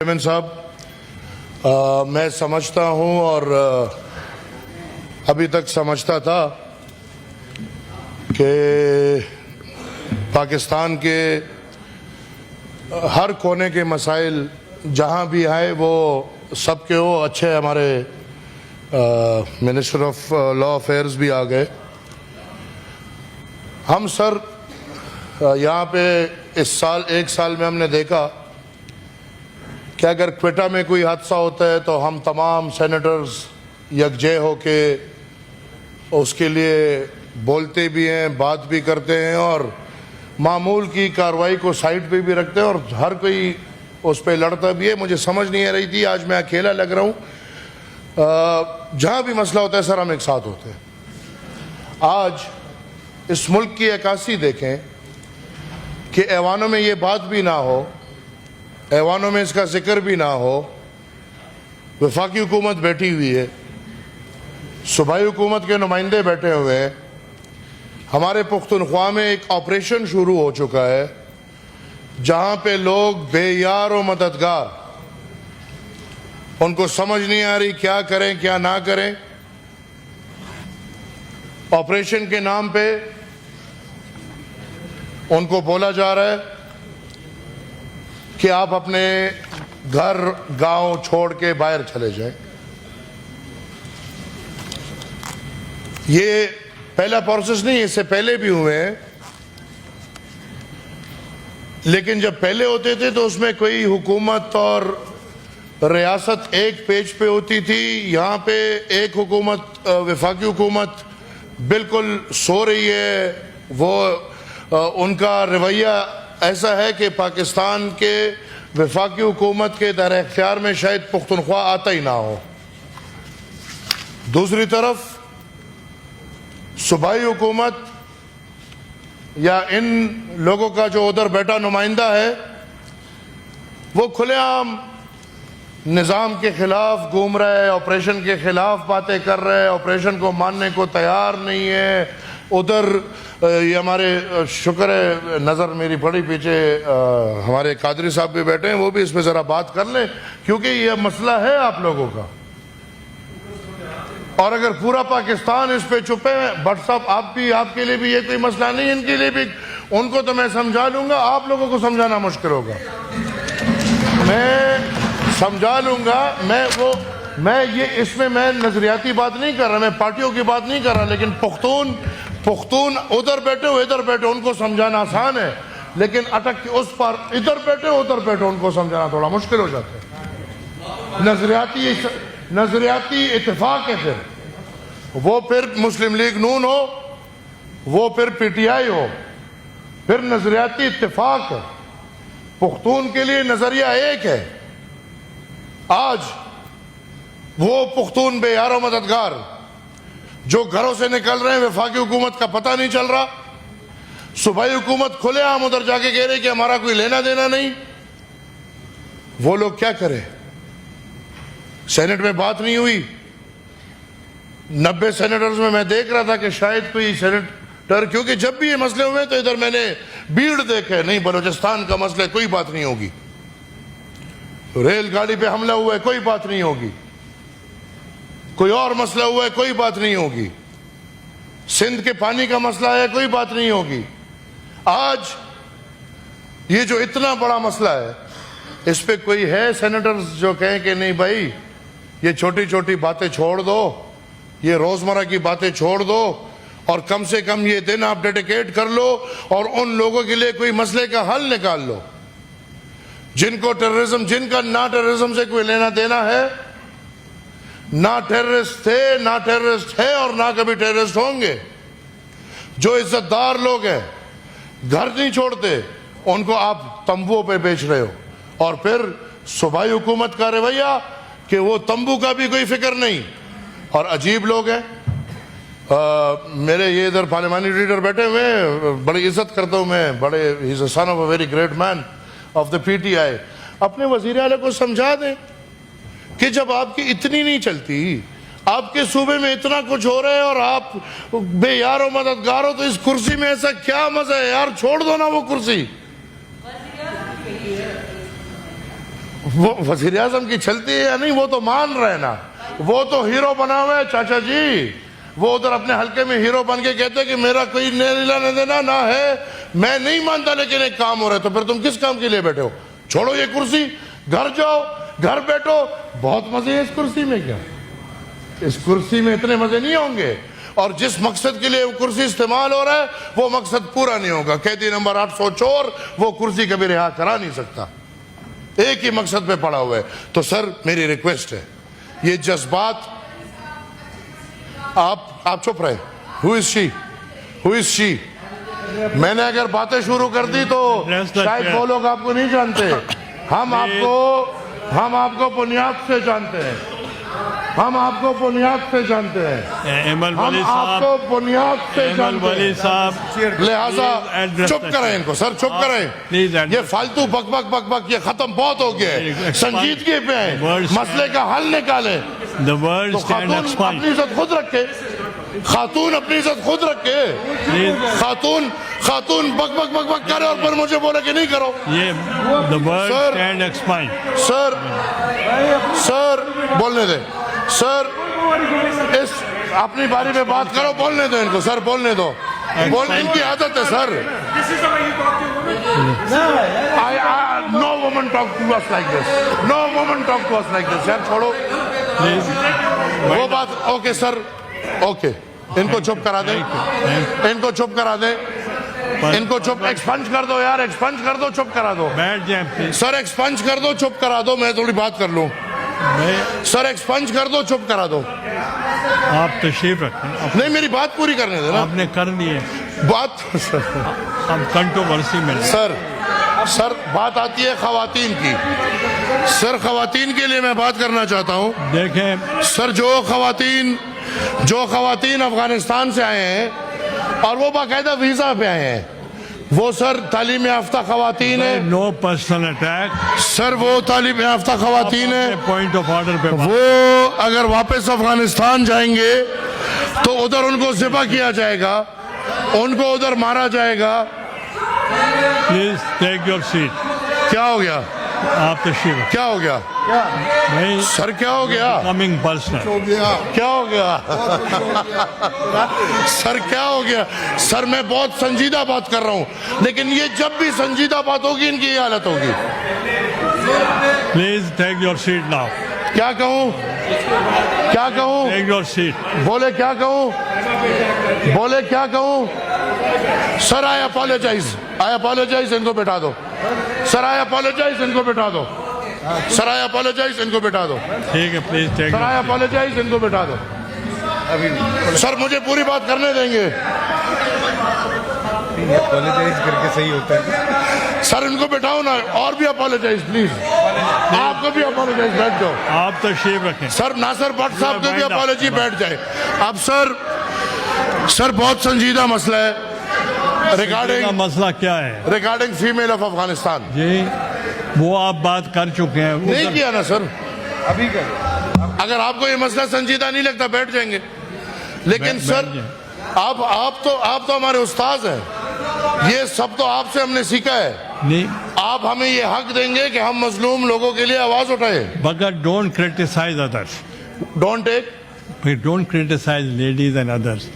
Chairman साहब, मैं समझता हूं और अभी तक समझता था कि पाकिस्तान के हर कोने के मसाइल जहां भी आए वो सबके वो अच्छे। हमारे मिनिस्टर ऑफ लॉ अफेयर्स भी आ गए। हम सर यहाँ पे इस साल एक साल में हमने देखा कि अगर क्वेटा में कोई हादसा होता है तो हम तमाम सेनेटर्स यकजे होके उसके लिए बोलते भी हैं, बात भी करते हैं और मामूल की कार्रवाई को साइड पे भी रखते हैं और हर कोई उस पर लड़ता भी है। मुझे समझ नहीं आ रही थी, आज मैं अकेला लग रहा हूँ। जहाँ भी मसला होता है सर हम एक साथ होते हैं। आज इस मुल्क की अक्कासी देखें कि ऐवानों में ये बात भी ना हो, ऐवानों में इसका जिक्र भी ना हो। वफाकी हुकूमत बैठी हुई है, सूबाई हुकूमत के नुमाइंदे बैठे हुए हैं। हमारे पुख्तनख्वा में एक ऑपरेशन शुरू हो चुका है जहां पे लोग बेयार और मददगार, उनको समझ नहीं आ रही क्या करें क्या ना करें। ऑपरेशन के नाम पे उनको बोला जा रहा है कि आप अपने घर गांव छोड़ के बाहर चले जाएं। ये पहला प्रोसेस नहीं, इससे पहले भी हुए हैं, लेकिन जब पहले होते थे तो उसमें कोई हुकूमत और रियासत एक पेज पे होती थी। यहां पे एक हुकूमत, वफाकी हुकूमत बिल्कुल सो रही है। वो उनका रवैया ऐसा है कि पाकिस्तान के वफाकी हुकूमत के दायरे इख्तियार में शायद पुख्तनख्वा आता ही ना हो। दूसरी तरफ सूबाई हुकूमत या इन लोगों का जो उधर बैठा नुमाइंदा है वो खुलेआम निज़ाम के खिलाफ घूम रहा है, ऑपरेशन के खिलाफ बातें कर रहा है, ऑपरेशन को मानने को तैयार नहीं है। उधर ये हमारे शुक्र है नज़र मेरी बड़ी पीछे हमारे कादरी साहब भी बैठे हैं, वो भी इस पर ज़रा बात कर लें क्योंकि ये मसला है आप लोगों का। और अगर पूरा पाकिस्तान इस पे चुप है, भट्ट साहब आप भी, आपके लिए भी ये कोई मसला नहीं, इनके लिए भी, उनको तो मैं समझा लूंगा, आप लोगों को समझाना मुश्किल होगा। मैं समझा लूंगा। मैं ये इसमें मैं नजरियाती बात नहीं कर रहा, मैं पार्टियों की बात नहीं कर रहा, लेकिन पुख्तून उधर बैठे हो इधर बैठे, उनको समझाना आसान है, लेकिन अटक के उस पर इधर बैठे हो उधर बैठे, उनको समझाना थोड़ा मुश्किल हो जाता है। नजरियाती इत्तेफाक है, फिर मुस्लिम लीग नून हो, वो फिर पीटीआई हो, फिर नजरियाती इत्तेफाक है। पुख्तून के लिए नजरिया एक है। आज वो पुख्तून बेयार और मददगार जो घरों से निकल रहे हैं, वफाकी हुकूमत का पता नहीं चल रहा, सूबाई हुकूमत खुलेआम उधर जाके कह रहे कि हमारा कोई लेना देना नहीं, वो लोग क्या करें? सेनेट में बात नहीं हुई। 90 सेनेटर्स में मैं देख रहा था कि शायद कोई सेनेटर, क्योंकि जब भी ये मसले हुए तो इधर मैंने भीड़ देखे, नहीं बलूचिस्तान का मसला कोई बात नहीं होगी, रेलगाड़ी पे हमला हुआ है कोई बात नहीं होगी, कोई और मसला हुआ है कोई बात नहीं होगी, सिंध के पानी का मसला है कोई बात नहीं होगी। आज ये जो इतना बड़ा मसला है, इस पे कोई है सेनेटर्स जो कहें कि नहीं भाई ये छोटी छोटी बातें छोड़ दो, ये रोजमर्रा की बातें छोड़ दो और कम से कम ये दिन आप डेडिकेट कर लो और उन लोगों के लिए कोई मसले का हल निकाल लो जिनको टेररिज्म, जिनका ना टेररिज्म से कोई लेना देना है, ना टेररिस्ट थे, ना टेररिस्ट है और ना कभी टेररिस्ट होंगे, जो इज्जतदार लोग हैं, घर नहीं छोड़ते, उनको आप तंबुओं पे बेच रहे हो। और फिर सूबाई हुकूमत का रवैया कि वो तंबू का भी कोई फिक्र नहीं। और अजीब लोग हैं। मेरे ये इधर पार्लियामानी लीडर बैठे हुए हैं, बड़ी इज्जत करता हूं मैं, बड़े he is a son of a very great man of the PTI. अपने वजीर आला को समझा दें कि जब आपकी इतनी नहीं चलती, आपके सूबे में इतना कुछ हो रहा है और आप बेयार और मददगार हो, तो इस कुर्सी में ऐसा क्या मजा है यार, छोड़ दो ना वो कुर्सी। वो वजीर आजम की चलती है या नहीं वो तो मान रहे ना, वो तो हीरो बना हुआ है चाचा जी। वो उधर अपने हल्के में हीरो बन के कहते कि मेरा कोई लेना देना ना है, मैं नहीं मानता, लेकिन एक काम हो रहा है। तो फिर तुम किस काम के लिए बैठे हो? छोड़ो ये कुर्सी, घर जाओ, घर बैठो। बहुत मजे हैं इस कुर्सी में। क्या इस कुर्सी में इतने मजे नहीं होंगे? और जिस मकसद के लिए वो कुर्सी इस्तेमाल हो रहा है वो मकसद पूरा नहीं होगा। कैदी नंबर 800 चोर वो कुर्सी कभी रिहा करा नहीं सकता, एक ही मकसद पे पड़ा हुआ है। तो सर मेरी रिक्वेस्ट है, ये जज्बात आप चुप रहे। Who is she? Who is she? मैंने अगर बातें शुरू कर दी तो शायद वो लोग आपको नहीं जानते। हम आपको बुनियाद से जानते हैं, हम आपको बुनियाद से जानते हैं, हम आपको बुनियाद से जानते हैं। लिहाजा चुप करें इनको सर, चुप करें। ये फालतू बक ये खत्म बहुत हो गया है। संजीदगी पे है, मसले का हल निकालें। तो खातून अपनी इज्जत खुद रखे, खातून अपनी इज्जत खुद रखे। खातून बक करे और फिर मुझे बोले कि नहीं करो। सर बोलने दे सर, इस अपनी बारी में बात करो, बोलने दो इनको सर, बोलने दो। इनकी आदत है sir. No woman talk to us like this, no woman talk to us like this. यार छोड़ो वो बात। ओके सर, ओके, इनको चुप करा दें, इनको चुप करा दें, इनको चुप एक्सपंज कर दो यार, एक्सपंज कर दो, चुप करा दो। बैठ जाए सर, एक्सपंज कर दो, चुप करा दो, मैं थोड़ी बात कर लूं। सर एक्सपंज कर दो, चुप करा दो। आप तशरीफ रखें। नहीं, मेरी बात पूरी करने देना। आपने कर ली है बात। अब कंट्रोवर्सी में सर बात आती है खवातीन की। सर खवातीन के लिए मैं बात करना चाहता हूँ। देखें सर, जो खवातीन अफगानिस्तान से आए हैं और वो बाकायदा वीजा पे आए हैं, वो सर तालीम याफ्ता खवातीन है। नो पर्सनल अटैक सर, वो तालीम याफ्ता खवातीन है। पॉइंट ऑफ ऑर्डर पे वो अगर वापस अफगानिस्तान जाएंगे तो उधर उनको ज़िबा किया जाएगा, उनको उधर मारा जाएगा। Please take your seat. क्या हो गया? आप तशरीफ। क्या हो गया? नहीं सर, क्या हो गया? Coming personal. क्या हो गया? सर क्या हो गया? सर मैं बहुत संजीदा बात कर रहा हूँ, लेकिन ये जब भी संजीदा बात होगी इनकी ये हालत होगी। Please take your seat now. क्या कहूँ? क्या कहूँ? Take your seat. बोले क्या कहूँ? बोले क्या कहूँ? सर आई अपोलोजाइज, इनको बैठा दो। सर आई अपोलोजाइज, इनको बैठा दो। सर आई अपोलोजाइज, इनको बैठा दो। ठीक है, please take. Sir I apologise, इनको बैठा दो। सर मुझे पूरी बात करने देंगे? अपोलोजाइज करके सही होता है सर, इनको बैठाओ ना, और भी अपोलोजाइज प्लीज। आपको भी अपोलोजाइज, बैठ जाओ। आप तशरीफ रखें सर। नासिर भट्ट साहब को भी अपोलोजी, बैठ जाए। अब सर बहुत संजीदा मसला है रिगार्डिंग मसला क्या है? Regarding female of Afghanistan. जी, वो आप बात कर चुके हैं। नहीं किया ना सर? अभी कर। अगर आपको ये मसला संजीदा नहीं लगता बैठ जाएंगे, लेकिन सर आप तो हमारे उस्ताद हैं, ये सब तो आपसे हमने सीखा है। नहीं, आप हमें ये हक देंगे कि हम मजलूम लोगों के लिए आवाज उठाए। But don't criticise others. Don't criticize ladies and others.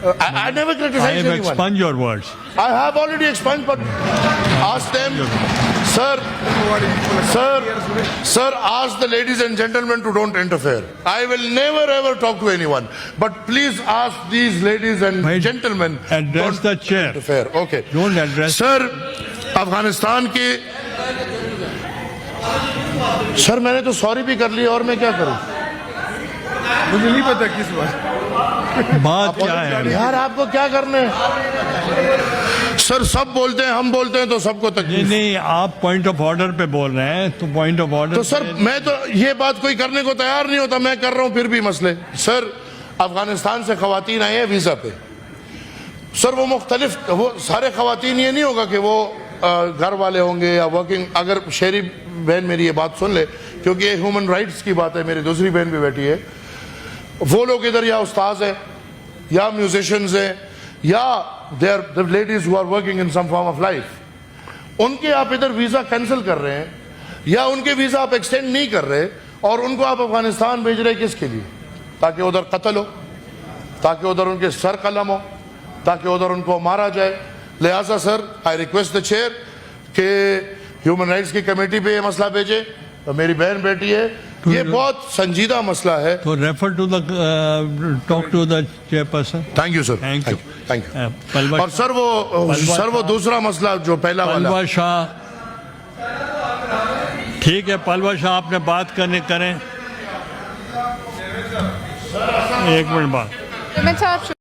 I never criticize I have anyone. expunged your words. I have already expunged, but ask them, sir, ask the ladies and gentlemen to don't interfere. I will never ever talk to anyone, but please ask these ladies and gentlemen. Address the chair. Interfere. Okay. Don't address. Sir, Afghanistan के sir मैंने तो sorry भी कर लिया और मैं क्या करूं? मुझे नहीं पता किस बात क्या है यार, आपको क्या करना है? सर सब बोलते हैं, हम बोलते हैं तो सबको तकलीफ। नहीं, आप पॉइंट ऑफ ऑर्डर पे बोल रहे हैं तो पॉइंट ऑफ ऑर्डर। तो सर मैं तो ये बात कोई करने को तैयार नहीं होता, मैं कर रहा हूं फिर भी मसले। सर अफगानिस्तान से खवातीन आए हैं वीजा पे। सर वो मुख्तलिफ, वो सारे खवातीन ये नहीं होगा कि वो घर वाले होंगे या वर्किंग। अगर शेरी बहन मेरी ये बात सुन ले, क्योंकि ये ह्यूमन राइट्स की बात है, मेरी दूसरी बहन भी बैठी है, वो लोग इधर या उस्ताद हैं या म्यूजिशियंस हैं या they are the ladies who are working in some form of life, उनके आप इधर वीजा कैंसिल कर रहे हैं। या उनके वीजा आप एक्सटेंड नहीं कर रहे और उनको आप अफगानिस्तान भेज रहे किसके लिए? ताकि उधर कत्ल हो, ताकि उधर उनके सर कलम हो, ताकि उधर उनको मारा जाए। लिहाजा sir I request the chair कि ह्यूमन राइट्स की कमेटी पे ये मसला भेजे। तो मेरी बहन बेटी है, ये बहुत संजीदा मसला है। तो refer to the talk to the chairperson. Thank you sir, Thank you. Thank you. पलवा और सर वो दूसरा मसला जो पहला वाला, पलवा शाह, ठीक है पलवा शाह आपने बात करने करें, एक मिनट बाद। साहब